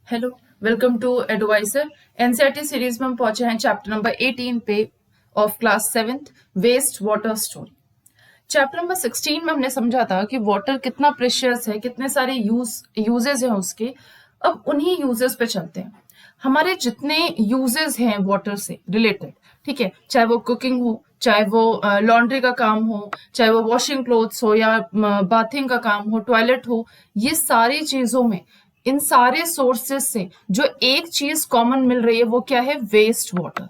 Hello, welcome to advisor. NCERT series में हम पहुंचे हैं चैप्टर नंबर 18 पे of class 7th waste water story. Chapter number 16 में हमने समझा था कि वाटर कितना प्रेशियस है, कितने सारे यूजेस हैं उसके। अब उन्हीं यूजेस पे चलते हैं। हमारे जितने यूजेस हैं वाटर से रिलेटेड, ठीक है, चाहे वो कुकिंग हो, चाहे वो लॉन्ड्री का काम हो, चाहे वो वॉशिंग क्लोथ्स हो या बाथिंग का काम हो, टॉयलेट हो, ये सारी चीजों में इन सारे सोर्सेस से जो एक चीज कॉमन मिल रही है वो क्या है? Waste water.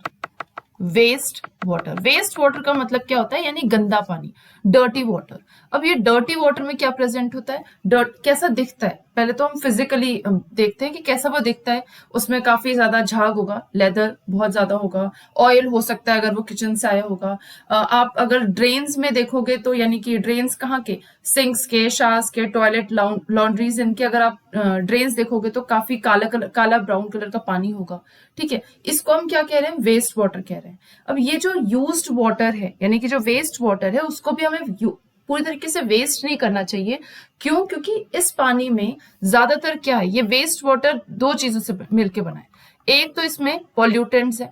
वेस्ट वाटर का मतलब क्या होता है? यानी गंदा पानी, डर्टी वाटर। अब ये डर्टी वाटर में क्या प्रेजेंट होता है? डर्ट कैसा दिखता है? पहले तो हम फिजिकली देखते हैं कि कैसा वो दिखता है। उसमें काफी ज्यादा झाग होगा, लेदर बहुत ज्यादा होगा, ऑयल हो सकता है अगर वो किचन से आया होगा। आप अगर ड्रेन्स में देखोगे तो यानी कि ड्रेन्स कहाँ के? सिंक्स के, शावर्स के, टॉयलेट, लॉन्ड्रीज, इनके अगर आप ड्रेन्स देखोगे तो काफी काला ब्राउन कलर का पानी होगा। ठीक है, इसको हम क्या कह रहे हैं? वेस्ट वाटर कह रहे हैं। अब ये जो यूज्ड वाटर है यानी कि जो वेस्ट वाटर है उसको भी हमें पूरी तरीके से वेस्ट नहीं करना चाहिए। क्यों? क्योंकि इस पानी में ज्यादातर क्या है? ये वेस्ट वाटर दो चीजों से मिलकर बना है। एक तो इसमें पॉल्यूटेंट्स है।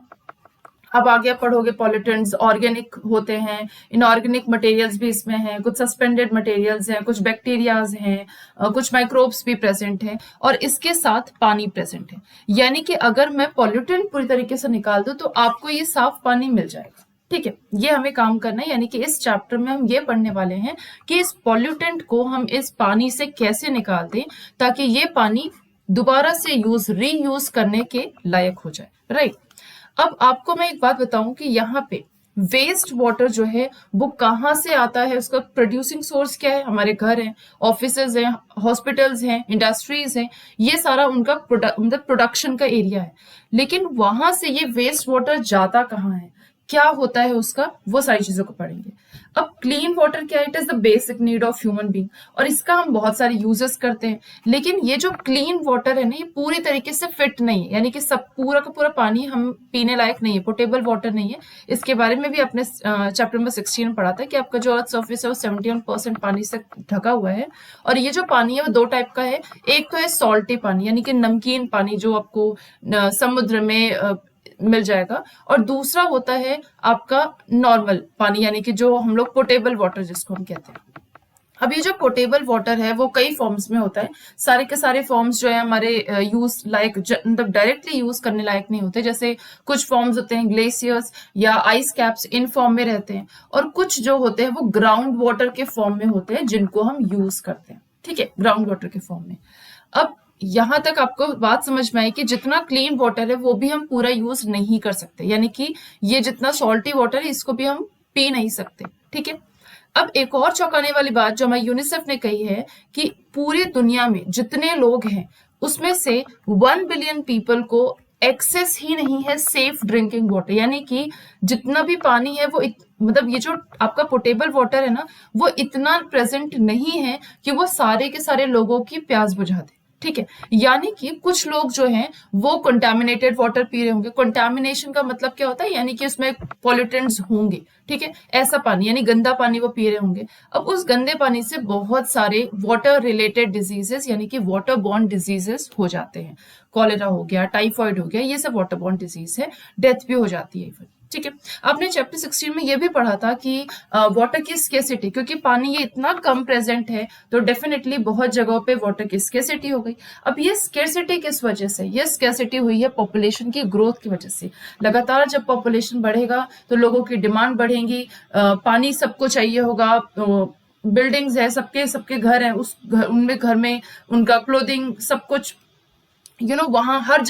अब आगे पढ़ोगे पॉल्यूटेंट्स ऑर्गेनिक होते हैं, इनऑर्गेनिक मटेरियल्स भी इसमें हैं, कुछ सस्पेंडेड मटेरियल्स हैं, कुछ बैक्टीरियाज हैं, कुछ माइक्रोब्स भी प्रेजेंट हैं और इसके साथ पानी प्रेजेंट है। यानी कि अगर मैं पॉल्यूटेंट पूरी तरीके से निकाल दूं तो आपको ये साफ पानी मिल जाएगा। ठीक है, ये हमें काम करना है। यानी कि इस चैप्टर में हम ये पढ़ने वाले हैं कि इस पॉल्यूटेंट को हम इस पानी से कैसे निकाल दें ताकि ये पानी दोबारा से रीयूज करने के लायक हो जाए। राइट। अब आपको मैं एक बात बताऊं कि यहाँ पे वेस्ट वाटर जो है वो कहाँ से आता है, उसका प्रोड्यूसिंग सोर्स क्या है? हमारे घर हैं, ऑफिसेज हैं, हॉस्पिटल्स हैं, इंडस्ट्रीज हैं, ये सारा उनका मतलब प्रोडक्शन का एरिया है। लेकिन वहां से ये वेस्ट वाटर जाता कहाँ है, क्या होता है उसका, वो सारी चीजों को पढ़ेंगे। अब क्लीन वाटर क्या है? It is the basic need of human being और इसका हम बहुत सारे यूजेस करते हैं। लेकिन ये जो क्लीन वाटर है ना, ये पूरी तरीके से फिट नहीं है, यानी कि सब पूरा का पूरा पानी हम पीने लायक नहीं है, पोर्टेबल वाटर नहीं है। इसके बारे में भी अपने चैप्टर नंबर 16 में पढ़ा था कि आपका जो अर्थ सर्फेस है वो 71% पानी से ढका हुआ है। और ये जो पानी है वो दो टाइप का है। एक तो है सॉल्टी पानी यानी कि नमकीन पानी जो आपको समुद्र में मिल जाएगा, और दूसरा होता है आपका नॉर्मल पानी यानी कि जो हम लोग पोर्टेबल वाटर जिसको हम कहते हैं। अब ये जो पोर्टेबल वाटर है वो कई फॉर्म्स में होता है। सारे के सारे फॉर्म्स जो है हमारे यूज लायक मतलब डायरेक्टली यूज करने लायक नहीं होते। जैसे कुछ फॉर्म्स होते हैं ग्लेशियर्स या आइस कैप्स, इन फॉर्म में रहते हैं, और कुछ जो होते हैं वो ग्राउंड वाटर के फॉर्म में होते हैं जिनको हम यूज करते हैं। ठीक है, ग्राउंड वाटर के फॉर्म में। अब यहां तक आपको बात समझ में आई कि जितना क्लीन वाटर है वो भी हम पूरा यूज नहीं कर सकते, यानी कि ये जितना सॉल्टी वाटर है इसको भी हम पी नहीं सकते। ठीक है, अब एक और चौंकाने वाली बात जो हमारी यूनिसेफ ने कही है कि पूरी दुनिया में जितने लोग हैं उसमें से 1 बिलियन पीपल को एक्सेस ही नहीं है सेफ ड्रिंकिंग वाटर, यानी कि जितना भी पानी है वो मतलब ये जो आपका पोर्टेबल वाटर है ना, वो इतना प्रेजेंट नहीं है कि वो सारे के सारे लोगों की प्यास बुझा दे। ठीक है, यानी कि कुछ लोग जो हैं वो कंटामिनेटेड वाटर पी रहे होंगे। कंटामिनेशन का मतलब क्या होता है? यानी कि उसमें पॉल्यूटेंट्स होंगे। ठीक है, ऐसा पानी यानी गंदा पानी वो पी रहे होंगे। अब उस गंदे पानी से बहुत सारे वाटर रिलेटेड डिजीजेस यानी कि वाटर बॉर्न डिजीजेस हो जाते हैं। कॉलेरा हो गया, टाइफॉइड हो गया, ये सब वाटर बॉर्न डिजीज है, डेथ भी हो जाती है इवन। ठीक है, आपने चैप्टर 16 में ये भी पढ़ा था कि वाटर की स्केसिटी, क्योंकि पानी ये इतना कम प्रेजेंट है तो डेफिनेटली बहुत जगहों पे वाटर की स्केसिटी हो गई। अब ये स्केसिटी किस वजह से? ये स्केसिटी हुई है पॉपुलेशन की ग्रोथ की वजह से। लगातार जब पॉपुलेशन बढ़ेगा तो लोगों की डिमांड बढ़ेगी, पानी सबको चाहिए होगा, बिल्डिंग्स है, सबके सबके घर है, उस उनमें घर में उनका क्लोथिंग सब कुछ वहां हर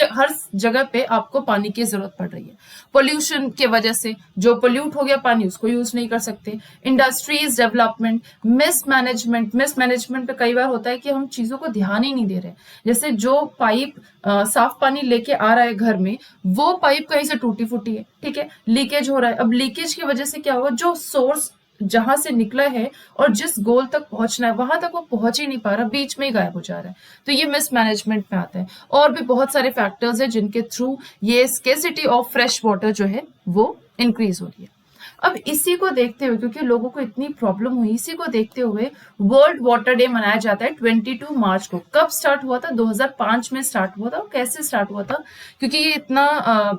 जगह पे आपको पानी की जरूरत पड़ रही है। पोल्यूशन की वजह से जो पोल्यूट हो गया पानी उसको यूज नहीं कर सकते। इंडस्ट्रीज डेवलपमेंट, मिसमैनेजमेंट पे कई बार होता है कि हम चीजों को ध्यान ही नहीं दे रहे। जैसे जो पाइप साफ पानी लेके आ रहा है घर में, वो पाइप कहीं से टूटी फूटी है, ठीक है, लीकेज हो रहा है। अब लीकेज की वजह से क्या होगा, जो सोर्स जहां से निकला है और जिस गोल तक पहुंचना है वहां तक वो पहुंच ही नहीं पा रहा, बीच में ही गायब हो जा रहा है। तो ये मिसमैनेजमेंट में आता है। और भी बहुत सारे फैक्टर्स हैं जिनके थ्रू ये स्केसिटी ऑफ फ्रेश वाटर जो है वो इंक्रीज हो रही है। अब इसी को देखते हुए, क्योंकि लोगों को इतनी प्रॉब्लम हुई, इसी को देखते हुए वर्ल्ड वाटर डे मनाया जाता है 22 मार्च को। कब स्टार्ट हुआ था? 2005 में स्टार्ट हुआ था। कैसे स्टार्ट हुआ था? क्योंकि ये इतना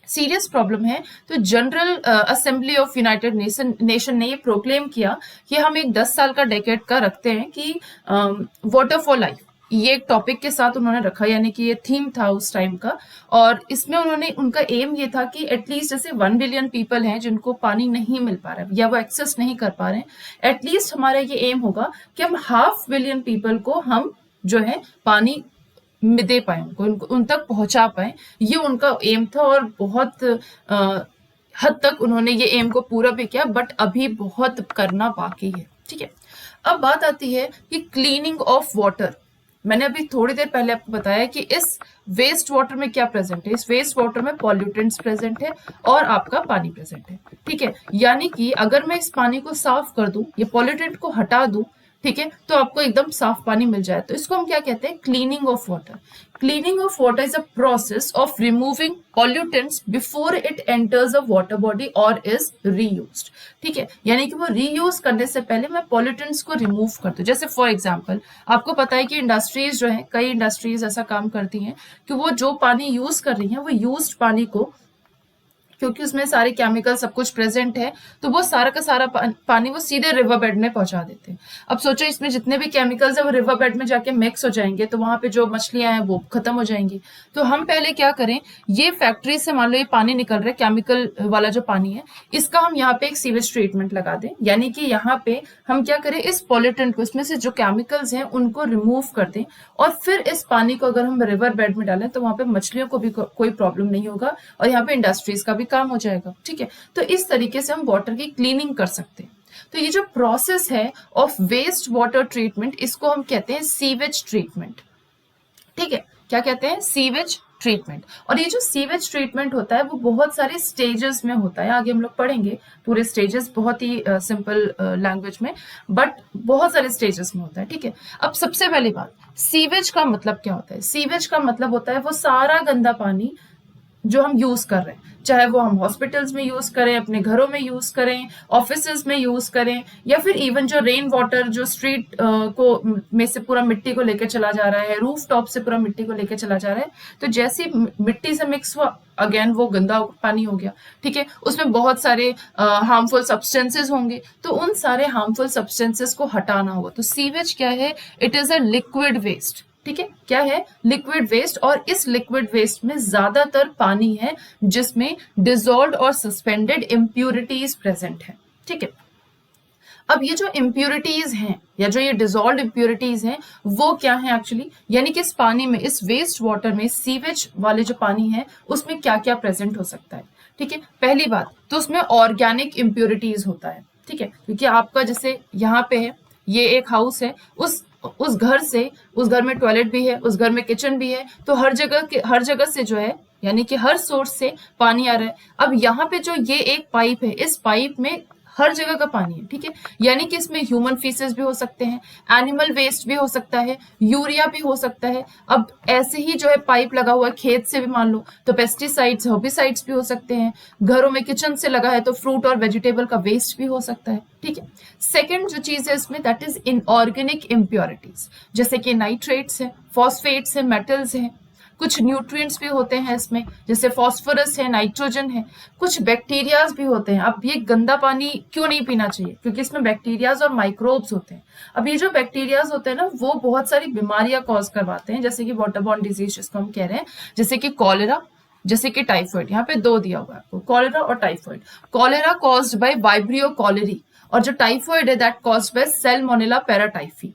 सीरियस प्रॉब्लम है, तो general assembly of United nation ने ये प्रोक्लेम किया कि हम एक 10 साल का डेकेड का रखते हैं कि वाटर फॉर लाइफ, ये एक टॉपिक के साथ उन्होंने रखा, यानी कि ये थीम था उस टाइम का। और इसमें उन्होंने, उनका एम ये था कि एटलीस्ट जैसे 1 बिलियन पीपल हैं जिनको पानी नहीं मिल पा रहा है या वो एक्सेस नहीं कर पा रहे हैं, एटलीस्ट हमारा ये एम होगा कि हम 500 मिलियन पीपल को हम जो है पानी दे पाए, उनको उन तक पहुंचा पाए। ये उनका एम था और बहुत हद तक उन्होंने ये एम को पूरा भी किया, बट अभी बहुत करना बाकी है। ठीक है, अब बात आती है कि क्लीनिंग ऑफ वाटर। मैंने अभी थोड़ी देर पहले आपको बताया कि इस वेस्ट वाटर में क्या प्रेजेंट है। इस वेस्ट वाटर में पॉल्यूटेंट्स प्रेजेंट है और आपका पानी प्रेजेंट है। ठीक है, यानी कि अगर मैं इस पानी को साफ कर दूं, ये पॉल्यूटेंट को हटा दूं, ठीक है, तो आपको एकदम साफ पानी मिल जाए। तो इसको हम क्या कहते हैं? Cleaning of water. Cleaning of water is a process of removing pollutants before it enters a water body और इज रीयूज्ड। ठीक है, यानी कि वो रीयूज करने से पहले मैं पॉल्यूटेंट्स को रिमूव कर दूं। जैसे फॉर एग्जांपल आपको पता है कि इंडस्ट्रीज जो है, कई इंडस्ट्रीज ऐसा काम करती हैं कि वो जो पानी यूज कर रही हैं, वो यूज्ड पानी को, क्योंकि उसमें सारे केमिकल सब कुछ प्रेजेंट है, तो वो सारा का सारा पानी वो सीधे रिवर बेड में पहुंचा देते हैं। अब सोचो इसमें जितने भी केमिकल्स है वो रिवर बेड में जाके मिक्स हो जाएंगे, तो वहां पे जो मछलियां हैं वो खत्म हो जाएंगी। तो हम पहले क्या करें, ये फैक्ट्री से मान लो ये पानी निकल रहा है, केमिकल वाला जो पानी है, इसका हम यहाँ पे एक सीवेज ट्रीटमेंट लगा दें। यानी कि यहाँ पे हम क्या करें, इस पॉल्यूटेंट को, इसमें से जो केमिकल्स हैं उनको रिमूव कर दें, और फिर इस पानी को अगर हम रिवर बेड में डालें तो वहां पे मछलियों को भी कोई प्रॉब्लम नहीं होगा और यहाँ पे इंडस्ट्रीज का भी काम हो जाएगा। ठीक है, तो इस तरीके से हम वाटर की क्लीनिंग कर सकते हैं। तो ये जो प्रोसेस है ऑफ वेस्ट वाटर ट्रीटमेंट, इसको हम कहते हैं सीवेज ट्रीटमेंट। ठीक है, क्या कहते हैं? Sewage treatment. और ये जो सीवेज ट्रीटमेंट होता है वो बहुत सारे स्टेजेस में होता है। आगे हम लोग पढ़ेंगे पूरे स्टेजेस, बहुत ही सिंपल लैंग्वेज में, बट बहुत सारे स्टेजेस में होता है। ठीक है, अब सबसे पहली बात, सीवेज का मतलब क्या होता है? सीवेज का मतलब होता है वो सारा गंदा पानी जो हम यूज कर रहे हैं, चाहे वो हम हॉस्पिटल्स में यूज करें, अपने घरों में यूज करें, ऑफिसेज में यूज करें, या फिर इवन जो रेन वाटर जो स्ट्रीट को में से पूरा मिट्टी को लेकर चला जा रहा है, रूफ टॉप से पूरा मिट्टी को लेकर चला जा रहा है, तो जैसे मिट्टी से मिक्स हुआ, अगेन वो गंदा पानी हो गया। ठीक है, उसमें बहुत सारे हार्मफुल सब्सटेंसेस होंगे, तो उन सारे हार्मफुल सब्सटेंसेस को हटाना होगा। तो सीवेज क्या है? It is a liquid waste. ठीक है, क्या है? Liquid waste. और इस लिक्विड वेस्ट में ज्यादातर पानी है जिसमें डिसॉल्व्ड और सस्पेंडेड इम्प्यूरिटीज प्रेजेंट है। ठीक है, अब ये जो इम्प्यूरिटीज हैं या जो ये डिसॉल्व्ड इम्प्यूरिटीज हैं वो क्या है एक्चुअली, यानी कि इस पानी में, इस वेस्ट वाटर में, सीवेज वाले जो पानी है उसमें क्या क्या प्रेजेंट हो सकता है। ठीक है, पहली बात तो उसमें ऑर्गेनिक इम्प्यूरिटीज होता है। ठीक है, क्योंकि आपका जैसे यहाँ पे है, ये एक हाउस है, उस घर से, उस घर में टॉयलेट भी है, उस घर में किचन भी है, तो हर जगह से जो है, यानी कि हर सोर्स से पानी आ रहा है। अब यहाँ पे जो ये एक पाइप है, इस पाइप में हर जगह का पानी है। ठीक है, यानी कि इसमें ह्यूमन फीसेस भी हो सकते हैं, एनिमल वेस्ट भी हो सकता है, यूरिया भी हो सकता है। अब ऐसे ही जो है पाइप लगा हुआ है खेत से भी मान लो, तो पेस्टिसाइड्स, हर्बिसाइड्स भी हो सकते हैं। घरों में किचन से लगा है तो फ्रूट और वेजिटेबल का वेस्ट भी हो सकता है। ठीक है, सेकेंड जो चीज है इसमें, दैट इज इनऑर्गेनिक इम्प्योरिटीज, जैसे कि नाइट्रेट्स है, फॉस्फेट्स है, मेटल्स हैं, कुछ न्यूट्रिएंट्स भी होते हैं इसमें, जैसे फास्फोरस है, नाइट्रोजन है, कुछ बैक्टीरियाज भी होते हैं। अब ये गंदा पानी क्यों नहीं पीना चाहिए? क्योंकि इसमें बैक्टीरियाज और माइक्रोब्स होते हैं। अब ये जो बैक्टीरियाज होते हैं ना, वो बहुत सारी बीमारियां कॉज करवाते हैं, जैसे कि वाटरबॉर्न डिजीज जिसको हम कह रहे हैं, जैसे कि कॉलेरा, जैसे कि टाइफॉइड। यहाँ पे दो दिया हुआ है आपको, कॉलेरा और typhoid. Cholera caused by vibrio cholerae, और जो टाइफॉइड है that caused by Salmonella paratyphi.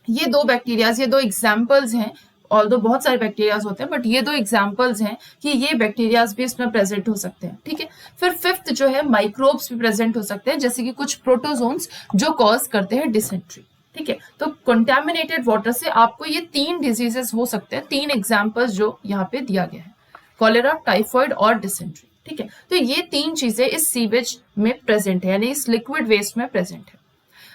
ये दो बैक्टीरियाज, ये दो एग्जाम्पल्स हैं, ऑल्दो बहुत सारे बैक्टीरियाज होते हैं, बट ये दो एग्जाम्पल्स हैं कि ये बैक्टीरियाज भी इसमें प्रेजेंट हो सकते हैं। ठीक है, फिर फिफ्थ जो है, माइक्रोब्स भी प्रेजेंट हो सकते हैं, जैसे कि कुछ प्रोटोजोन्स जो कॉज करते हैं डिसेंट्री। ठीक है, तो कंटामिनेटेड वाटर से आपको ये 3 डिजीजेस हो सकते हैं। 3 एग्जाम्पल्स जो यहाँ पे दिया गया है, कॉलेरा, टाइफॉइड और डिसेंट्री। ठीक है, तो ये 3 चीजें इस सीवेज में प्रेजेंट है, यानी इस लिक्विड वेस्ट में प्रेजेंट है।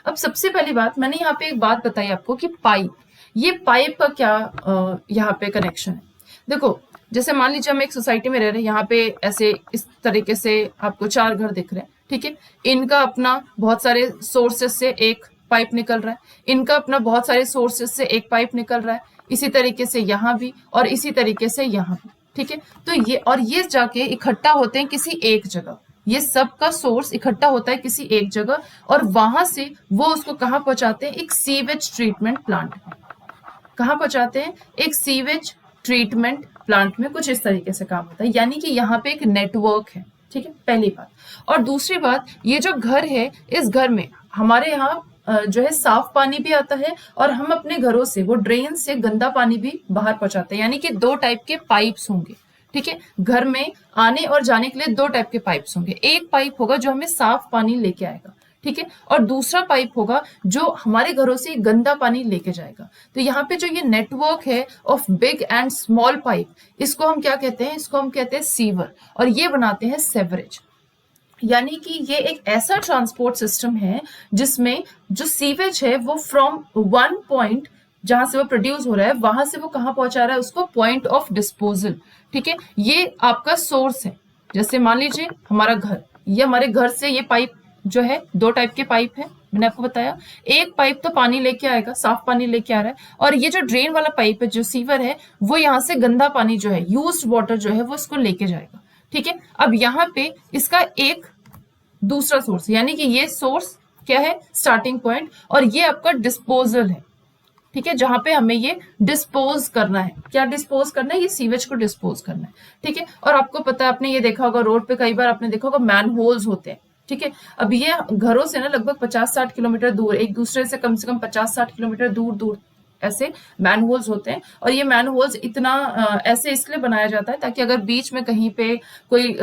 अब सबसे पहली बात, मैंने यहाँ पे एक बात बताई आपको कि पाइप, ये पाइप का क्या यहाँ पे कनेक्शन है। देखो जैसे मान लीजिए हम एक सोसाइटी में रह रहे हैं, यहाँ पे ऐसे इस तरीके से आपको 4 घर दिख रहे हैं, ठीक है। इनका अपना बहुत सारे सोर्सेस से एक पाइप निकल रहा है, इनका अपना बहुत सारे सोर्सेस से एक पाइप निकल रहा है, इसी तरीके से यहाँ भी और इसी तरीके से यहाँ भी, ठीक है। तो ये और ये जाके इकट्ठा होते हैं किसी एक जगह, ये सब का सोर्स इकट्ठा होता है किसी एक जगह और वहां से वो उसको कहाँ पहुंचाते हैं, एक सीवेज ट्रीटमेंट प्लांट में। कहाँ पहुंचाते हैं, एक सीवेज ट्रीटमेंट प्लांट में। कुछ इस तरीके से काम होता है, यानी कि यहाँ पे एक नेटवर्क है, ठीक है, पहली बात। और दूसरी बात, ये जो घर है, इस घर में हमारे यहाँ जो है साफ पानी भी आता है और हम अपने घरों से वो ड्रेन से गंदा पानी भी बाहर पहुंचाते हैं, यानी कि 2 टाइप के पाइप्स होंगे, ठीक है। घर में आने और जाने के लिए 2 टाइप के पाइप्स होंगे। एक पाइप होगा जो हमें साफ पानी लेके आएगा, ठीक है, और दूसरा पाइप होगा जो हमारे घरों से गंदा पानी लेके जाएगा। तो यहाँ पे जो ये नेटवर्क है of big and small pipe, इसको हम क्या कहते हैं, इसको हम कहते हैं सीवर, और ये बनाते हैं सेवरेज। यानी कि ये एक ऐसा ट्रांसपोर्ट सिस्टम है जिसमें जो सीवेज है वो फ्रॉम वन पॉइंट जहां से वो प्रोड्यूस हो रहा है, वहां से वो कहाँ पहुंचा रहा है उसको, पॉइंट ऑफ डिस्पोजल, ठीक है। ये आपका सोर्स है। जैसे मान लीजिए हमारा घर, ये हमारे घर से ये पाइप जो है 2 टाइप के पाइप है, मैंने आपको बताया। एक पाइप तो पानी लेके आएगा, साफ पानी लेके आ रहा है, और ये जो ड्रेन वाला पाइप है, जो सीवर है, वो यहाँ से गंदा पानी जो है, यूज्ड वाटर जो है, वो इसको लेके जाएगा, ठीक है। अब यहाँ पे इसका एक दूसरा सोर्स, यानी कि ये सोर्स क्या है, स्टार्टिंग पॉइंट, और ये आपका डिस्पोजल है, ठीक है, जहां पे हमें ये डिस्पोज करना है। क्या डिस्पोज करना है, ये सीवेज को डिस्पोज करना है, ठीक है। और आपको पता है, आपने ये देखा होगा रोड पे कई बार आपने देखा होगा मैन होल्स होते हैं, ठीक है। अब ये घरों से ना लगभग 50-60 किलोमीटर दूर, एक दूसरे से कम 50-60 किलोमीटर दूर दूर ऐसे मैन होल्स होते हैं। और ये मैन होल्स इतना ऐसे इसलिए बनाया जाता है ताकि अगर बीच में कहीं पे कोई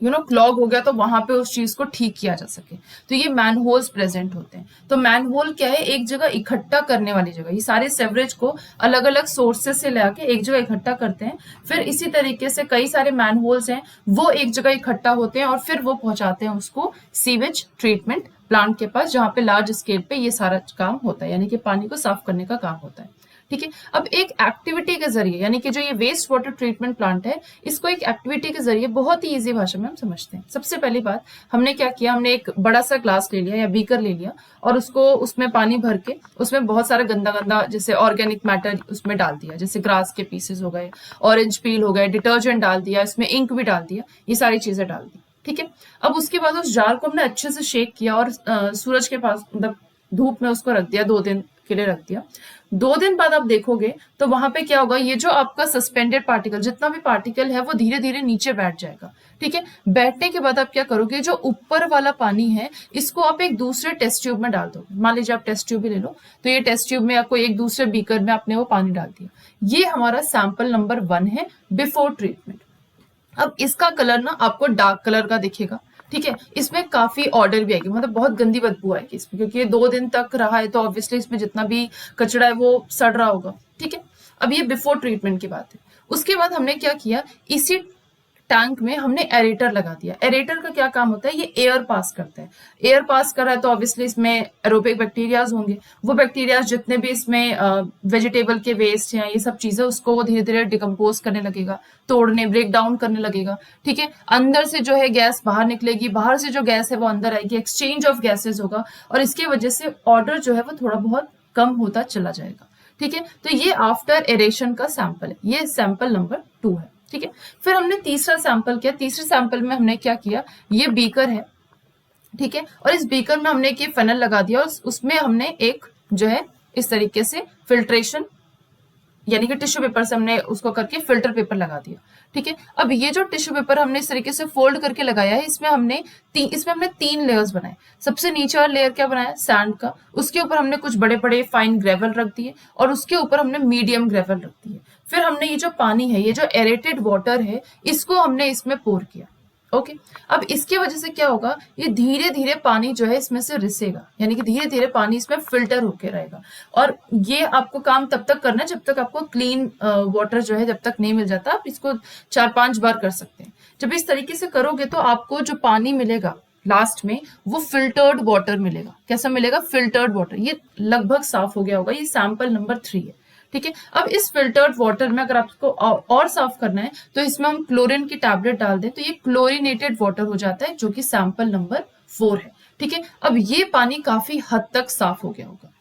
क्लॉग हो गया तो वहां पे उस चीज को ठीक किया जा सके। तो ये मैनहोल्स प्रेजेंट होते हैं। तो मैनहोल क्या है, एक जगह इकट्ठा करने वाली जगह। ये सारे सेवरेज को अलग अलग सोर्सेस से लाके एक जगह इकट्ठा करते हैं, फिर इसी तरीके से कई सारे मैनहोल्स हैं वो एक जगह इकट्ठा होते हैं और फिर वो पहुंचाते हैं उसको सीवेज ट्रीटमेंट प्लांट के पास, जहां पे लार्ज स्केल पे ये सारा काम होता है, यानी कि पानी को साफ करने का काम होता है, ठीक है। अब एक एक्टिविटी के जरिए, यानी कि जो ये वेस्ट वाटर ट्रीटमेंट प्लांट है, इसको एक एक्टिविटी के जरिए बहुत ही इजी भाषा में हम समझते हैं। सबसे पहली बात हमने क्या किया, हमने एक बड़ा सा ग्लास ले लिया या बीकर ले लिया और उसको उसमें पानी भर के उसमें बहुत सारा गंदा गंदा जैसे ऑर्गेनिक मैटर उसमें डाल दिया, जैसे ग्रास के पीसेस हो गए, ऑरेंज पील हो गए, डिटर्जेंट डाल दिया, इसमें इंक भी डाल दिया, ये सारी चीजें डाल दी, ठीक है। अब उसके बाद उस जार को हमने अच्छे से शेक किया और सूरज के पास मतलब धूप में उसको रख दिया, 2 दिन के लिए रख दिया। 2 दिन बाद आप देखोगे तो वहां पे क्या होगा, ये जो आपका सस्पेंडेड पार्टिकल, जितना भी पार्टिकल है वो धीरे धीरे नीचे बैठ जाएगा, ठीक है। बैठने के बाद आप क्या करोगे, जो ऊपर वाला पानी है इसको आप एक दूसरे टेस्ट ट्यूब में डाल दोगे। मान लीजिए आप टेस्ट ट्यूब भी ले लो, तो ये टेस्ट ट्यूब में आपको एक दूसरे बीकर में आपने वो पानी डाल दिया। ये हमारा सैंपल नंबर 1 है बिफोर ट्रीटमेंट। अब इसका कलर ना आपको डार्क कलर का दिखेगा, ठीक है। इसमें काफी ऑर्डर भी आएगी, मतलब बहुत गंदी बदबू आएगी इसमें, क्योंकि ये 2 दिन तक रहा है तो ऑब्वियसली इसमें जितना भी कचरा है वो सड़ रहा होगा, ठीक है। अब ये बिफोर ट्रीटमेंट की बात है। उसके बाद हमने क्या किया, इसी टैंक में हमने एरेटर लगा दिया। एरेटर का क्या काम होता है, ये एयर पास करता है। एयर पास कर रहा है तो ऑब्वियसली इसमें एरोबिक बैक्टीरियाज होंगे, वो बैक्टीरियाज जितने भी इसमें वेजिटेबल के वेस्ट हैं, ये सब चीजें, उसको वो धीरे धीरे डिकम्पोज करने लगेगा, तोड़ने, ब्रेक डाउन करने लगेगा, ठीक है। अंदर से जो है गैस बाहर निकलेगी, बाहर से जो गैस है वो अंदर आएगी, एक्सचेंज ऑफ गैसेज होगा और इसकी वजह से ऑर्डर जो है वो थोड़ा बहुत कम होता चला जाएगा, ठीक है। तो ये आफ्टर एरेशन का सैंपल है, ये सैंपल नंबर 2 है, ठीक है। फिर हमने तीसरा सैंपल किया। तीसरे सैंपल में हमने क्या किया, ये बीकर है, ठीक है, और इस बीकर में हमने एक फेनल लगा दिया और उसमें हमने एक जो है इस तरीके से फिल्ट्रेशन, यानी कि टिश्यू पेपर से हमने उसको करके फिल्टर पेपर लगा दिया, ठीक है। अब ये जो टिश्यू पेपर हमने इस तरीके से फोल्ड करके लगाया है, इसमें हमने 3 लेयर्स बनाए। सबसे नीचे वाला लेयर क्या बनाया, सैंड का, उसके ऊपर हमने कुछ बड़े बड़े फाइन ग्रेवल रख दिए और उसके ऊपर हमने मीडियम ग्रेवल रख दिए। फिर हमने ये जो पानी है, ये जो एरेटेड वाटर है, इसको हमने इसमें पोर किया, ओके। अब इसके वजह से क्या होगा, ये धीरे धीरे पानी जो है इसमें से रिसेगा, यानी कि धीरे धीरे पानी इसमें फिल्टर होके रहेगा। और ये आपको काम तब तक करना है जब तक आपको क्लीन वाटर जो है जब तक नहीं मिल जाता। आप इसको 4-5 बार कर सकते हैं। जब इस तरीके से करोगे तो आपको जो पानी मिलेगा लास्ट में वो फिल्टर्ड वाटर मिलेगा। कैसा मिलेगा, फिल्टर्ड वाटर। ये लगभग साफ हो गया होगा। ये सैंपल नंबर 3 है, ठीक है। अब इस फिल्टर्ड वाटर में अगर आपको और साफ करना है तो इसमें हम क्लोरीन की टैबलेट डाल दें तो ये क्लोरीनेटेड वाटर हो जाता है, जो कि सैंपल नंबर 4 है। ठीक है, अब ये पानी काफी हद तक साफ हो गया होगा।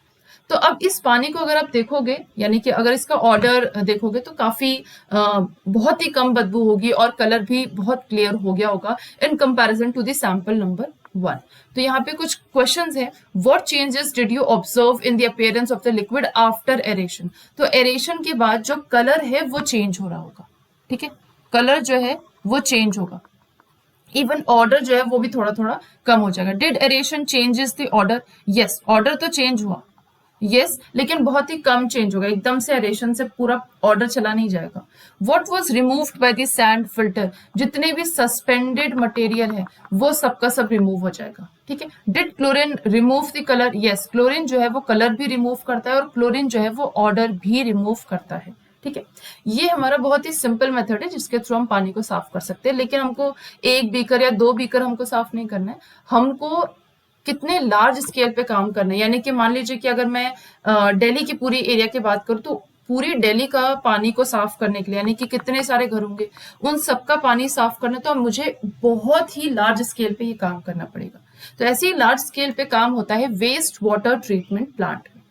तो अब इस पानी को अगर आप देखोगे, यानी कि अगर इसका ऑर्डर देखोगे तो काफी बहुत ही कम बदबू होगी और कलर भी बहुत क्लियर हो गया होगा in comparison to the sample number 1। तो यहाँ पे कुछ क्वेश्चंस है। What changes did you observe in the appearance of the liquid after aeration? तो एरेशन के बाद जो कलर है वो चेंज हो रहा होगा। ठीक है, कलर जो है वो चेंज होगा, इवन ऑर्डर जो है वो भी थोड़ा थोड़ा कम हो जाएगा। Did aeration changes the order? Yes, order तो चेंज हुआ, यस, लेकिन बहुत ही कम चेंज होगा, एकदम से एरेशन से पूरा ऑर्डर चला नहीं जाएगा। What was removed by the sand filter? जितने भी सस्पेंडेड मटेरियल है वो सबका सब रिमूव हो जाएगा। ठीक है। Did chlorine remove the colour? Yes, chlorine जो है वो कलर भी रिमूव करता है और क्लोरीन जो है वो ऑर्डर भी रिमूव करता है। ठीक है, ये हमारा बहुत ही सिंपल मेथड है जिसके थ्रू हम पानी को साफ कर सकते हैं। लेकिन हमको 1 बीकर या 2 बीकर हमको साफ नहीं करना है, हमको कितने लार्ज स्केल पे काम करना है। यानी कि मान लीजिए कि अगर मैं दिल्ली की पूरी एरिया की बात करूँ तो पूरी दिल्ली का पानी को साफ करने के लिए, यानी कि कितने सारे घर होंगे, उन सबका पानी साफ करना, तो मुझे बहुत ही लार्ज स्केल पे ये काम करना पड़ेगा। तो ऐसे ही लार्ज स्केल पे काम होता है वेस्ट वाटर ट्रीटमेंट प्लांट में।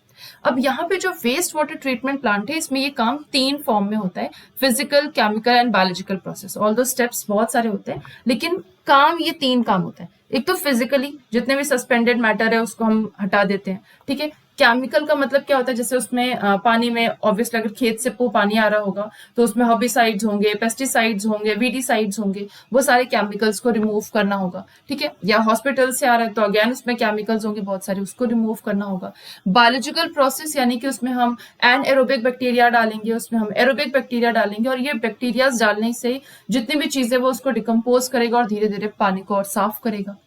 अब यहाँ पे जो वेस्ट वाटर ट्रीटमेंट प्लांट है इसमें ये काम 3 फॉर्म में होता है, physical, chemical and biological process. All दो स्टेप्स बहुत सारे होते हैं लेकिन काम ये 3 काम होता है। एक तो फिजिकली, जितने भी सस्पेंडेड मैटर है उसको हम हटा देते हैं। ठीक है, केमिकल का मतलब क्या होता है, जैसे उसमें पानी में ऑब्वियसली अगर खेत से पानी आ रहा होगा तो उसमें हर्बिसाइड्स होंगे, पेस्टिसाइड्स होंगे, वीडीसाइड्स होंगे, वो सारे केमिकल्स को रिमूव करना होगा। ठीक है, या हॉस्पिटल से आ रहा है तो अगेन उसमें केमिकल्स होंगे बहुत सारे, उसको रिमूव करना होगा। बायोलॉजिकल प्रोसेस, यानी कि उसमें हम एनएरोबिक बैक्टीरिया डालेंगे, उसमें हम एरोबिक बैक्टीरिया डालेंगे और ये बैक्टीरिया डालने से जितनी भी चीजें वो उसको डिकम्पोज करेगा और धीरे धीरे पानी को और साफ करेगा।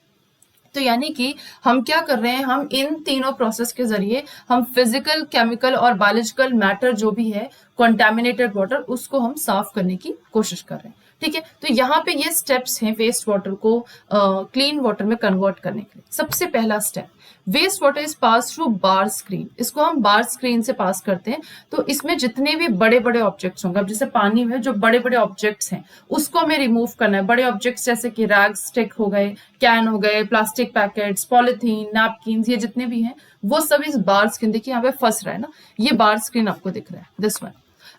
तो यानी कि हम क्या कर रहे हैं, हम इन तीनों प्रोसेस के जरिए हम फिजिकल, केमिकल और बायोलॉजिकल मैटर जो भी है कंटामिनेटेड वाटर, उसको हम साफ करने की कोशिश कर रहे हैं। ठीक है, तो यहाँ पे ये स्टेप्स हैं वेस्ट वाटर को क्लीन वाटर में कन्वर्ट करने के लिए। सबसे पहला step, waste water is pass through bar screen. इसको हम बार स्क्रीन से पास करते हैं। तो इसमें जितने भी बड़े बड़े ऑब्जेक्ट्स होंगे, अब जैसे पानी में जो बड़े बड़े ऑब्जेक्ट्स हैं उसको हमें रिमूव करना है। बड़े ऑब्जेक्ट्स जैसे कि रैग स्टिक हो गए, कैन हो गए, प्लास्टिक पैकेट्स, पॉलिथीन, नैपकिन, ये जितने भी हैं वो सब इस बार स्क्रीन, देखिए यहाँ पे फंस रहा है ना, ये बार स्क्रीन आपको दिख रहा है, दिस वन।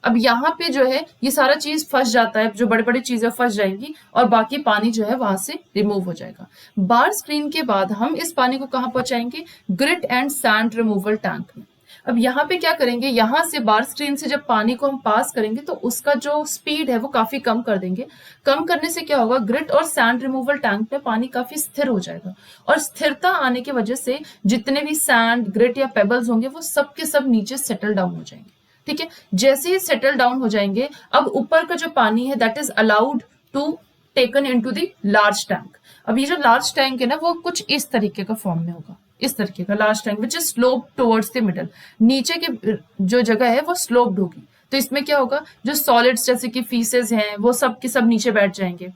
अब यहाँ पे जो है ये सारा चीज फंस जाता है, जो बड़ी बड़ी चीजें फंस जाएंगी और बाकी पानी जो है वहां से रिमूव हो जाएगा। बार स्क्रीन के बाद हम इस पानी को कहाँ पहुंचाएंगे, grit and sand removal tank में। अब यहाँ पे क्या करेंगे, यहाँ से बार स्क्रीन से जब पानी को हम पास करेंगे तो उसका जो स्पीड है वो काफी कम कर देंगे। कम करने से क्या होगा, ग्रिट और सैंड रिमूवल टैंक में पानी काफी स्थिर हो जाएगा और स्थिरता आने की वजह से जितने भी सैंड, ग्रिट या पेबल्स होंगे वो सब के सब नीचे सेटल डाउन हो जाएंगे। ठीक है, जैसे ही सेटल डाउन हो जाएंगे, अब ऊपर का जो पानी है that is allowed to taken into the large tank. अब ये जो लार्ज टैंक है ना वो कुछ इस तरीके का फॉर्म में होगा, इस तरीके का large tank which is slope towards the middle. नीचे की जो जगह है वो स्लोप्ड होगी, तो इसमें क्या होगा, जो सॉलिड्स जैसे कि फीसेस हैं वो सब के सब नीचे बैठ जाएंगे।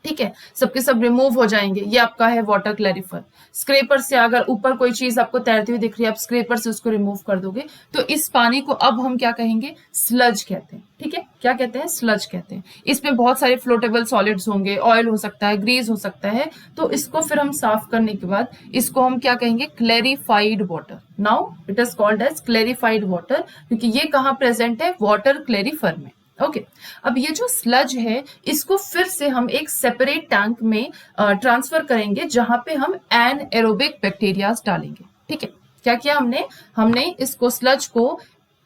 ठीक है, सबके सब रिमूव हो जाएंगे। ये आपका है वाटर क्लैरिफर। स्क्रेपर से अगर ऊपर कोई चीज आपको तैरती हुई दिख रही है, आप स्क्रेपर से उसको रिमूव कर दोगे तो इस पानी को अब हम क्या कहेंगे, स्लज कहते हैं। ठीक है, क्या कहते हैं, स्लज कहते हैं। इसमें बहुत सारे फ्लोटेबल सॉलिड्स होंगे, ऑयल हो सकता है, ग्रीस हो सकता है। तो इसको फिर हम साफ करने के बाद इसको हम क्या कहेंगे, clarified water. Now it is called as clarified water, क्योंकि ये कहाँ प्रेजेंट है, वाटर क्लैरिफर में। ओके, अब ये जो स्लज है इसको फिर से हम एक सेपरेट टैंक में ट्रांसफर करेंगे जहां पे हम एनएरोबिक बैक्टीरियाज डालेंगे। ठीक है, क्या किया हमने इसको, स्लज को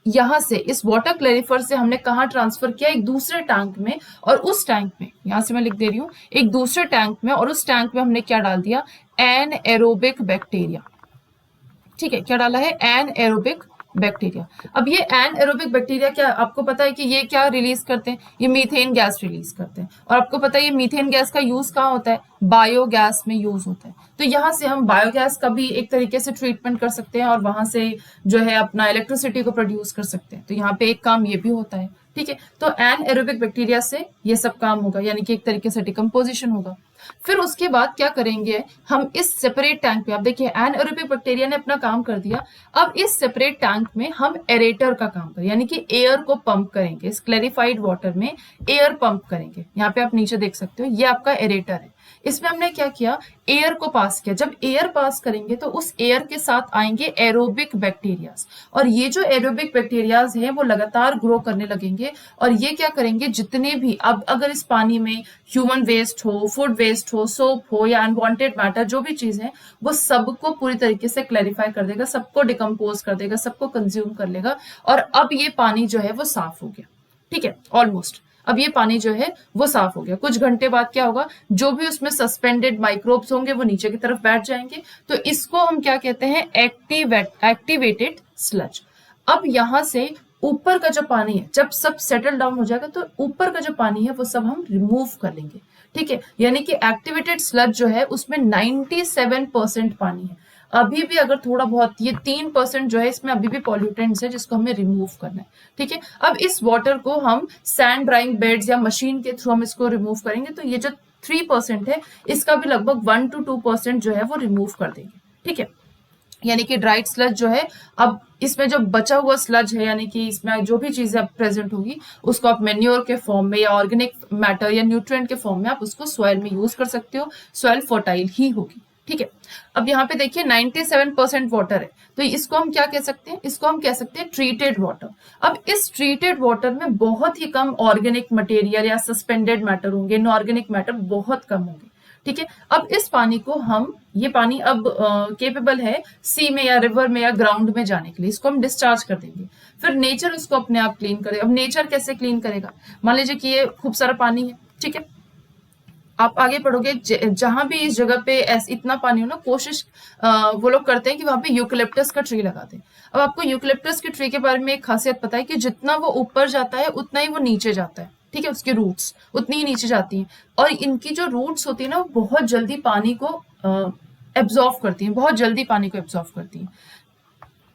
यहां से इस वाटर क्लैरिफर से हमने कहा ट्रांसफर किया, एक दूसरे टैंक में। और उस टैंक में, यहां से मैं लिख दे रही हूं, एक दूसरे टैंक में, और उस टैंक में हमने क्या डाल दिया, एनएरोबिक बैक्टीरिया। ठीक है, क्या डाला है, एनएरोबिक बैक्टीरिया। अब ये एनएरोबिक बैक्टीरिया क्या आपको पता है कि ये क्या रिलीज करते हैं, ये मीथेन गैस रिलीज करते हैं। और आपको पता है ये मीथेन गैस का यूज कहाँ होता है, बायोगैस में यूज होता है। तो यहाँ से हम बायोगैस का भी एक तरीके से ट्रीटमेंट कर सकते हैं और वहां से जो है अपना इलेक्ट्रिसिटी को प्रोड्यूस कर सकते हैं। तो यहाँ पे एक काम ये भी होता है। ठीक है, तो एनएरोबिक बैक्टीरिया से ये सब काम होगा, यानी कि एक तरीके से डिकम्पोजिशन होगा। फिर उसके बाद क्या करेंगे, हम इस सेपरेट टैंक में, आप देखिए एनाएरोबिक बैक्टीरिया ने अपना काम कर दिया, अब इस सेपरेट टैंक में हम एरेटर का काम करें, यानी कि एयर को पंप करेंगे, इस क्लैरिफाइड वाटर में एयर पंप करेंगे। यहाँ पे आप नीचे देख सकते हो, ये आपका एरेटर है। इसमें हमने क्या किया, एयर को पास किया। जब एयर पास करेंगे तो उस एयर के साथ आएंगे एरोबिक बैक्टीरियाज, और ये जो एरोबिक बैक्टीरियाज हैं वो लगातार ग्रो करने लगेंगे, और ये क्या करेंगे, जितने भी, अब अगर इस पानी में ह्यूमन वेस्ट हो, फूड वेस्ट हो, सोप हो या अनवांटेड मैटर जो भी चीज है, वो सबको पूरी तरीके से क्लैरिफाई कर देगा, सबको डिकम्पोज कर देगा, सबको कंज्यूम कर लेगा, और अब ये पानी जो है वो साफ हो गया। ठीक है, ऑलमोस्ट अब ये पानी जो है वो साफ हो गया। कुछ घंटे बाद क्या होगा, जो भी उसमें सस्पेंडेड माइक्रोब्स होंगे वो नीचे की तरफ बैठ जाएंगे। तो इसको हम क्या कहते हैं, एक्टिवेटेड स्लज। अब यहां से ऊपर का जो पानी है, जब सब सेटल डाउन हो जाएगा तो ऊपर का जो पानी है वो सब हम रिमूव कर लेंगे। ठीक है, यानी कि एक्टिवेटेड स्लज जो है उसमें 97% पानी है। अभी भी अगर थोड़ा बहुत, ये 3% जो है इसमें अभी भी पॉल्यूटेंट्स है जिसको हमें रिमूव करना है। ठीक है, अब इस वाटर को हम सैंड ड्राइंग बेड्स या मशीन के थ्रू हम इसको रिमूव करेंगे, तो ये जो 3% है इसका भी लगभग 1 to 2% जो है वो रिमूव कर देंगे। ठीक है, यानी कि ड्राइड स्लज जो है, अब इसमें जो बचा हुआ स्लज है, यानी कि इसमें जो भी चीजें प्रेजेंट होगी उसको आप मेन्योर के फॉर्म में या ऑर्गेनिक मैटर या न्यूट्रिएंट के फॉर्म में आप उसको सॉइल में यूज कर सकते हो, सॉइल फर्टाइल ही होगी। ठीक है, अब यहाँ पे देखिए 97% वाटर है, तो इसको हम क्या कह सकते हैं, इसको हम कह सकते हैं ट्रीटेड वाटर। अब इस ट्रीटेड वाटर में बहुत ही कम ऑर्गेनिक मटेरियल या सस्पेंडेड मैटर होंगे, इनऑर्गेनिक मैटर बहुत कम होंगे। ठीक है, अब इस पानी को हम, ये पानी अब केपेबल है सी में या रिवर में या ग्राउंड में जाने के लिए, इसको हम डिस्चार्ज कर देंगे, फिर नेचर उसको अपने आप क्लीन करेगा। अब नेचर कैसे क्लीन करेगा, मान लीजिए कि ये खूब सारा पानी है, ठीक है, आप आगे पढ़ोगे, जहां भी इस जगह पे इतना पानी हो ना, कोशिश वो लोग करते हैं कि वहां पे यूकलिप्टस का ट्री लगा दें। अब आपको यूकलिप्टस के ट्री के बारे में एक खासियत पता है कि जितना वो ऊपर जाता है उतना ही वो नीचे जाता है। ठीक है, उसके रूट्स उतनी ही नीचे जाती हैं, और इनकी जो रूट्स होती है ना, वो बहुत जल्दी पानी को एब्जॉर्व करती हैं, बहुत जल्दी पानी को एब्जॉर्व करती हैं।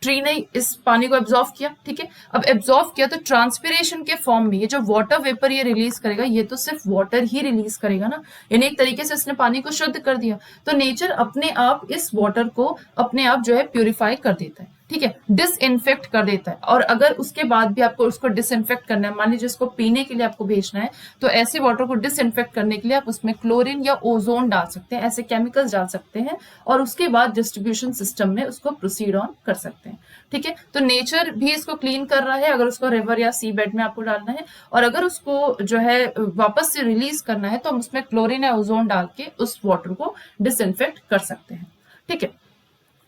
ट्री ने इस पानी को एब्जॉर्व किया। ठीक है, अब एब्जॉर्व किया तो ट्रांसपिरेशन के फॉर्म में ये जो वाटर वेपर ये रिलीज करेगा, ये तो सिर्फ वाटर ही रिलीज करेगा ना, यानी एक तरीके से इसने पानी को शुद्ध कर दिया। तो नेचर अपने आप इस वाटर को अपने आप जो है प्यूरिफाई कर देता है। ठीक है, डिसइंफेक्ट कर देता है। और अगर उसके बाद भी आपको उसको डिसइंफेक्ट करना है, मान लीजिए उसको पीने के लिए आपको भेजना है, तो ऐसे वाटर को डिसइंफेक्ट करने के लिए आप उसमें क्लोरीन या ओजोन डाल सकते हैं, ऐसे केमिकल्स डाल सकते हैं, और उसके बाद डिस्ट्रीब्यूशन सिस्टम में उसको प्रोसीड ऑन कर सकते हैं। ठीक है, तो नेचर भी इसको क्लीन कर रहा है, अगर उसको रिवर या सी बेड में आपको डालना है, और अगर उसको जो है वापस से रिलीज करना है तो हम उसमें क्लोरीन या ओजोन डाल के उस वाटर को डिसइंफेक्ट कर सकते हैं। ठीक है,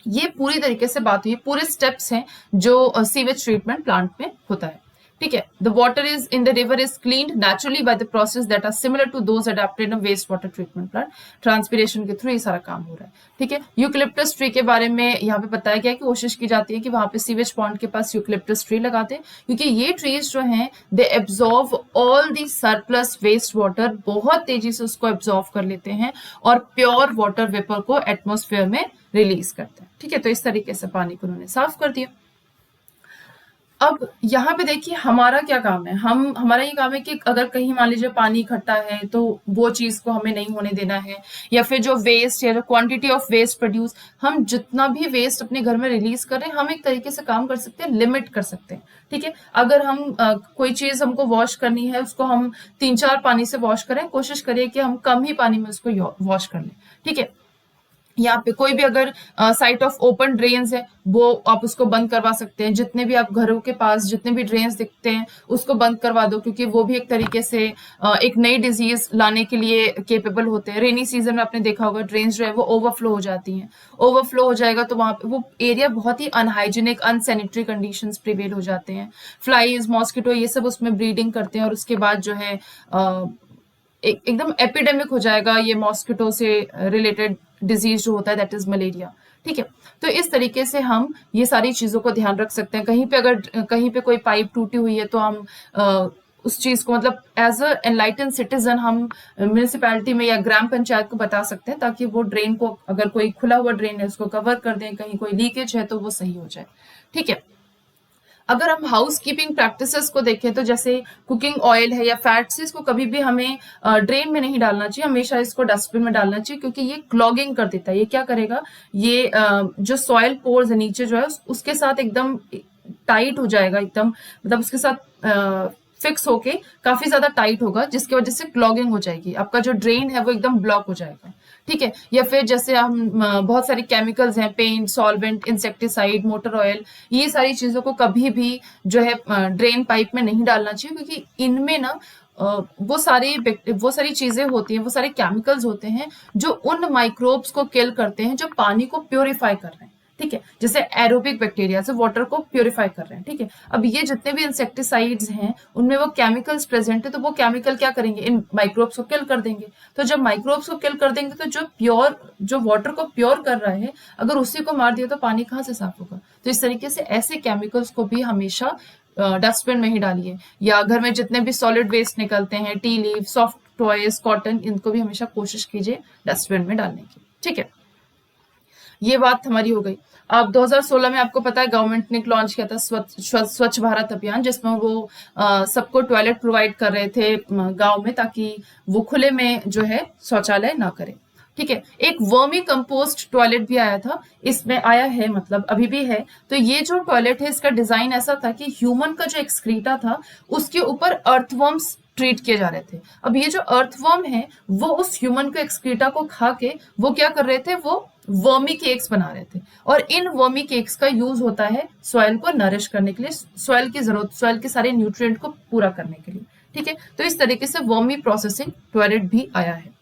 ये पूरी तरीके से बात हुई, पूरे स्टेप्स हैं जो सीवेज ट्रीटमेंट प्लांट में होता है। ठीक है, the water is in the river is cleaned naturally by the process that are similar to those adopted in waste water treatment plant. Transpiration के थ्रू ये सारा काम हो रहा है। ठीक है, यूकलिप्टस ट्री के बारे में यहाँ पे बताया गया कि कोशिश की जाती है कि वहां पे सीवेज पॉन्ड के पास यूकलिप्टस ट्री लगा दें, क्योंकि ये ट्रीज जो हैं they absorb all the surplus waste water, बहुत तेजी से उसको एब्जॉर्व कर लेते हैं और प्योर वाटर वेपर को एटमोस्फेयर में रिलीज करते हैं। ठीक है, तो इस तरीके से पानी को उन्होंने साफ कर दिया। अब यहाँ पे देखिए हमारा क्या काम है, हमारा ये काम है कि अगर कहीं मान लीजिए पानी इकट्ठा है तो वो चीज को हमें नहीं होने देना है, या फिर जो वेस्ट या जो क्वांटिटी ऑफ वेस्ट प्रोड्यूस, हम जितना भी वेस्ट अपने घर में रिलीज कर रहे हैं, हम एक तरीके से काम कर सकते हैं, लिमिट कर सकते हैं। ठीक है, अगर हम कोई चीज हमको वॉश करनी है, उसको हम 3-4 पानी से वॉश करें, कोशिश करिए कि हम कम ही पानी में उसको वॉश कर लें। ठीक है, यहाँ पे कोई भी अगर साइट ऑफ ओपन ड्रेन्स है वो आप उसको बंद करवा सकते हैं, जितने भी आप घरों के पास जितने भी ड्रेन्स दिखते हैं उसको बंद करवा दो, क्योंकि वो भी एक तरीके से एक नई डिजीज लाने के लिए केपेबल होते हैं। रेनी सीजन में आपने देखा होगा ड्रेन्स जो है वो ओवरफ्लो हो जाती हैं, ओवरफ्लो हो जाएगा तो वहां पे वो एरिया बहुत ही अनहाइजीनिक अनसैनिटरी कंडीशंस प्रिवेल हो जाते हैं, फ्लाइज मॉस्किटो ये सब उसमें ब्रीडिंग करते हैं, और उसके बाद जो है एकदम एपिडेमिक हो जाएगा ये मॉस्किटो से रिलेटेड डिजीज जो होता है, दैट इज मलेरिया। ठीक है, तो इस तरीके से हम ये सारी चीजों को ध्यान रख सकते हैं। कहीं पे अगर कहीं पे कोई पाइप टूटी हुई है तो हम उस चीज को मतलब एज अ एनलाइटन सिटीजन हम म्यूनिसिपैलिटी में या ग्राम पंचायत को बता सकते हैं, ताकि वो ड्रेन को, अगर कोई खुला हुआ ड्रेन है उसको कवर कर दें, कहीं कोई लीकेज है तो वो सही हो जाए। ठीक है, अगर हम हाउस कीपिंग प्रैक्टिसेस को देखें तो जैसे कुकिंग ऑयल है या फैट्स, इसको कभी भी हमें ड्रेन में नहीं डालना चाहिए, हमेशा इसको डस्टबिन में डालना चाहिए, क्योंकि ये क्लॉगिंग कर देता है। ये क्या करेगा, ये जो सॉयल पोर्स है नीचे जो है उसके साथ एकदम टाइट हो जाएगा, एकदम मतलब उसके साथ फिक्स होके काफी ज्यादा टाइट होगा, जिसकी वजह से क्लॉगिंग हो जाएगी, आपका जो ड्रेन है वो एकदम ब्लॉक हो जाएगा। ठीक है, या फिर जैसे हम बहुत सारी केमिकल्स हैं, paint, solvent, insecticide, motor oil, ये सारी चीजों को कभी भी जो है ड्रेन पाइप में नहीं डालना चाहिए, क्योंकि इनमें ना वो सारी चीजें होती हैं, वो सारे केमिकल्स होते हैं जो उन माइक्रोब्स को किल करते हैं जो पानी को प्योरीफाई कर रहे हैं। ठीक है, जैसे एरोबिक बैक्टीरिया से वाटर को प्योरीफाई कर रहे हैं। ठीक है, अब ये जितने भी इंसेक्टिसाइड्स हैं उनमें वो केमिकल्स प्रेजेंट है, तो वो केमिकल क्या करेंगे, इन माइक्रोब्स को किल कर देंगे। तो जब माइक्रोब्स को किल कर देंगे तो जो वाटर को प्योर कर रहा है, अगर उसी को मार दिया तो पानी कहाँ से साफ होगा। तो इस तरीके से ऐसे केमिकल्स को भी हमेशा डस्टबिन में ही डालिए, या घर में जितने भी सॉलिड वेस्ट निकलते हैं, T leave, soft toys, cotton, इनको भी हमेशा कोशिश कीजिए डस्टबिन में डालने की। ठीक है, ये बात हमारी हो गई। अब 2016 में आपको पता है गवर्नमेंट ने लॉन्च किया था स्वच्छ भारत अभियान, जिसमें वो सबको टॉयलेट प्रोवाइड कर रहे थे गांव में, ताकि वो खुले में जो है शौचालय ना करें। ठीक है, एक वर्मी कंपोस्ट टॉयलेट भी आया था, इसमें आया है, मतलब अभी भी है। तो ये जो टॉयलेट है इसका डिजाइन ऐसा था कि ह्यूमन का जो एक्सक्रीटा था उसके ऊपर अर्थवर्म्स ट्रीट किए जा रहे थे। अब ये जो अर्थवर्म है वो उस ह्यूमन को एक्सक्रीटा को खा के वो क्या कर रहे थे, वो वर्मी केक्स बना रहे थे, और इन वर्मी केक्स का यूज होता है सॉइल को नरिश करने के लिए, सॉइल की जरूरत, सॉइल के सारे न्यूट्रिएंट को पूरा करने के लिए। ठीक है, तो इस तरीके से वर्मी प्रोसेसिंग टॉयलेट भी आया है।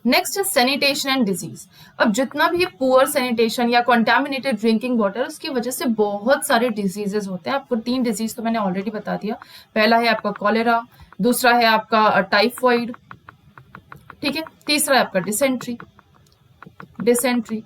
नेक्स्ट है सैनिटेशन एंड डिजीज। अब जितना भी पुअर सैनिटेशन या कंटामिनेटेड ड्रिंकिंग वाटर, उसकी वजह से बहुत सारे डिजीजेस होते हैं। आपको 3 डिजीज तो मैंने ऑलरेडी बता दिया। पहला है आपका कॉलेरा, दूसरा है आपका टाइफॉइड, ठीक है, तीसरा है आपका डिसेंट्री।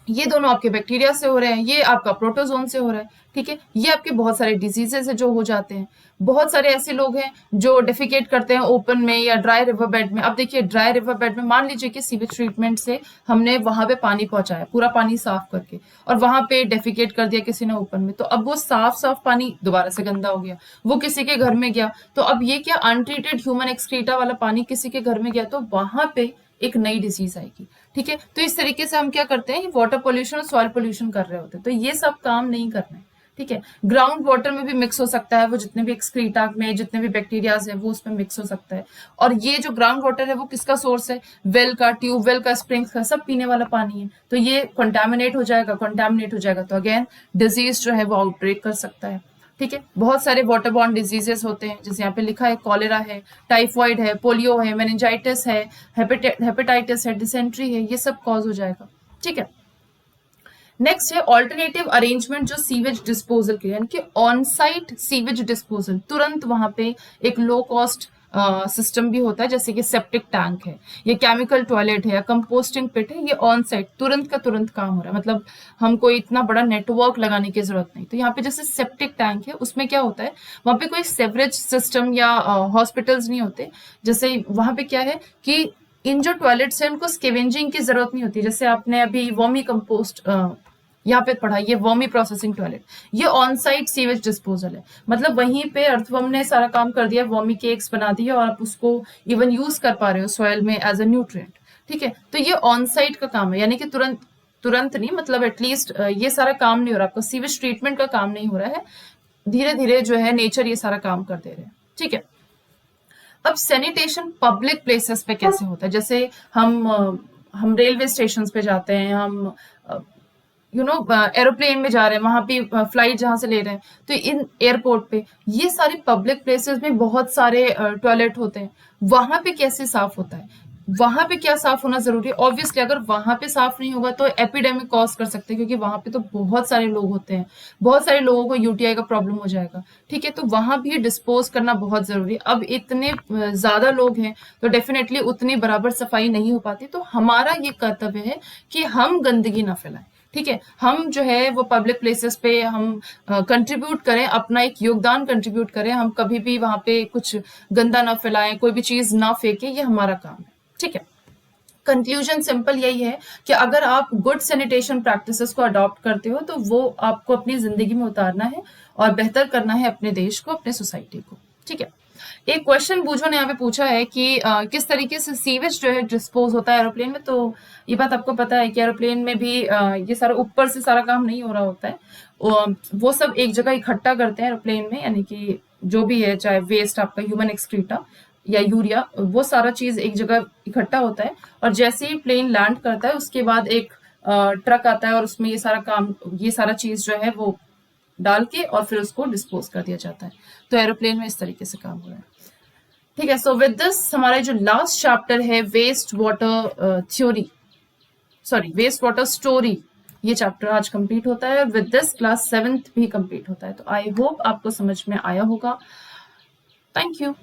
ये दोनों आपके बैक्टीरिया से हो रहे हैं, ये आपका प्रोटोजोन से हो रहा है। ठीक है, ये आपके बहुत सारे डिजीजेस है जो हो जाते हैं। बहुत सारे ऐसे लोग हैं जो डेफिकेट करते हैं ओपन में या ड्राई रिवर बेड में। अब देखिए, ड्राई रिवर बेड में मान लीजिए कि सीवेज ट्रीटमेंट से हमने वहां पे पानी पहुंचाया, पूरा पानी साफ करके, और वहां पे डेफिकेट कर दिया किसी ने ओपन में, तो अब वो साफ पानी दोबारा से गंदा हो गया, वो किसी के घर में गया, तो अब ये क्या, अनट्रीटेड ह्यूमन एक्सक्रीटा वाला पानी किसी के घर में गया, तो वहां पे एक नई डिजीज आएगी। ठीक है, तो इस तरीके से हम क्या करते हैं, वाटर पोल्यूशन और सॉइल पोल्यूशन कर रहे होते हैं, तो ये सब काम नहीं करना है। ठीक है, ग्राउंड वाटर में भी मिक्स हो सकता है, वो जितने भी एक्सक्रीटा में जितने भी बैक्टीरियाज है वो उसमें मिक्स हो सकता है। और ये जो ग्राउंड वाटर है वो किसका सोर्स है, वेल का, ट्यूबवेल का, स्प्रिंग्स का, सब पीने वाला पानी है, तो ये कंटामिनेट हो जाएगा तो अगेन डिजीज जो है वो आउटब्रेक कर सकता है। ठीक है, बहुत सारे वाटर बॉर्न डिजीजेस होते हैं, जैसे यहाँ पे लिखा है, कॉलेरा है, टाइफॉइड है, पोलियो है, मेनिंजाइटिस है, हेपेटाइटिस है, डिसेंट्री है, ये सब कॉज हो जाएगा। ठीक है, नेक्स्ट है ऑल्टरनेटिव अरेंजमेंट जो सीवेज डिस्पोजल के लिए, यानी कि ऑन साइट सीवेज डिस्पोजल, तुरंत वहां पे एक लो कॉस्ट सिस्टम भी होता है, जैसे कि सेप्टिक टैंक है, ये केमिकल टॉयलेट है या कंपोस्टिंग पिट है, ये ऑन साइट तुरंत का तुरंत काम हो रहा है, मतलब हमको इतना बड़ा नेटवर्क लगाने की जरूरत नहीं। तो यहाँ पे जैसे सेप्टिक टैंक है, उसमें क्या होता है, वहां पे कोई सेवरेज सिस्टम या हॉस्पिटल्स नहीं होते। जैसे वहां पे क्या है कि इन जो टॉयलेट्स है उनको स्केवेंजिंग की जरूरत नहीं होती, जैसे आपने अभी वर्मी कंपोस्ट यहाँ पे पढ़ा, ये वर्मी प्रोसेसिंग टॉयलेट, ये ऑन साइट सीवेज डिस्पोजल है, मतलब वहीं पे अर्थवर्म ने सारा काम कर दिया, वर्मी केक्स बना दिया और आप उसको इवन यूज कर पा रहे हो सॉइल में एज अ न्यूट्रिएंट। ठीक है, तो ये ऑन साइट का काम है, यानी कि तुरंत नहीं, मतलब एटलीस्ट ये सारा काम नहीं हो रहा, आपका सीवेज ट्रीटमेंट का काम नहीं हो रहा है, धीरे धीरे जो है नेचर ये सारा काम कर दे रहे हैं। ठीक है, अब सैनिटेशन पब्लिक प्लेसेस पे कैसे होता है, जैसे हम रेलवे स्टेशन पे जाते हैं, हम एरोप्लेन में जा रहे हैं, वहां पे फ्लाइट जहां से ले रहे हैं, तो इन एयरपोर्ट पे ये सारी पब्लिक प्लेसेस में बहुत सारे टॉयलेट होते हैं, वहां पे कैसे साफ होता है, वहां पे क्या साफ होना जरूरी है। ऑब्वियसली अगर वहां पे साफ नहीं होगा तो एपिडेमिक कॉज कर सकते हैं, क्योंकि वहां पे तो बहुत सारे लोग होते हैं, बहुत सारे लोगों को यूटीआई का प्रॉब्लम हो जाएगा। ठीक है, तो वहां भी डिस्पोज करना बहुत जरूरी है। अब इतने ज्यादा लोग हैं तो डेफिनेटली उतनी बराबर सफाई नहीं हो पाती, तो हमारा ये कर्तव्य है कि हम गंदगी ना फैलाएं। ठीक है, हम जो है वो पब्लिक प्लेसेस पे हम कंट्रीब्यूट करें, अपना एक योगदान कंट्रीब्यूट करें, हम कभी भी वहां पे कुछ गंदा ना फैलाएं, कोई भी चीज ना फेंके, ये हमारा काम है। ठीक है, कंक्लूजन सिंपल यही है कि अगर आप गुड सैनिटेशन प्रैक्टिसेस को अडॉप्ट करते हो तो वो आपको अपनी जिंदगी में उतारना है और बेहतर करना है अपने देश को, अपने सोसाइटी को। ठीक है, एक क्वेश्चन बूझो ने यहाँ पे पूछा है कि किस तरीके से सीवेज जो है डिस्पोज होता है एरोप्लेन में। तो ये बात आपको पता है कि एरोप्लेन में भी ये सारा ऊपर से सारा काम नहीं हो रहा होता है, वो सब एक जगह इकट्ठा करते हैं एरोप्लेन में, यानी कि जो भी है, चाहे वेस्ट आपका ह्यूमन एक्सक्रीटा या यूरिया, वो सारा चीज एक जगह इकट्ठा होता है और जैसे ही प्लेन लैंड करता है उसके बाद एक ट्रक आता है और उसमें ये सारा चीज जो है वो डाल के और फिर उसको डिस्पोज कर दिया जाता है। तो एरोप्लेन में इस तरीके से काम हो रहा है। ठीक है, सो विद दिस हमारे जो लास्ट चैप्टर है waste water theory, sorry waste water story, ये चैप्टर आज कंप्लीट होता है। विद दिस क्लास 7th भी कंप्लीट होता है। तो आई होप आपको समझ में आया होगा। Thank you.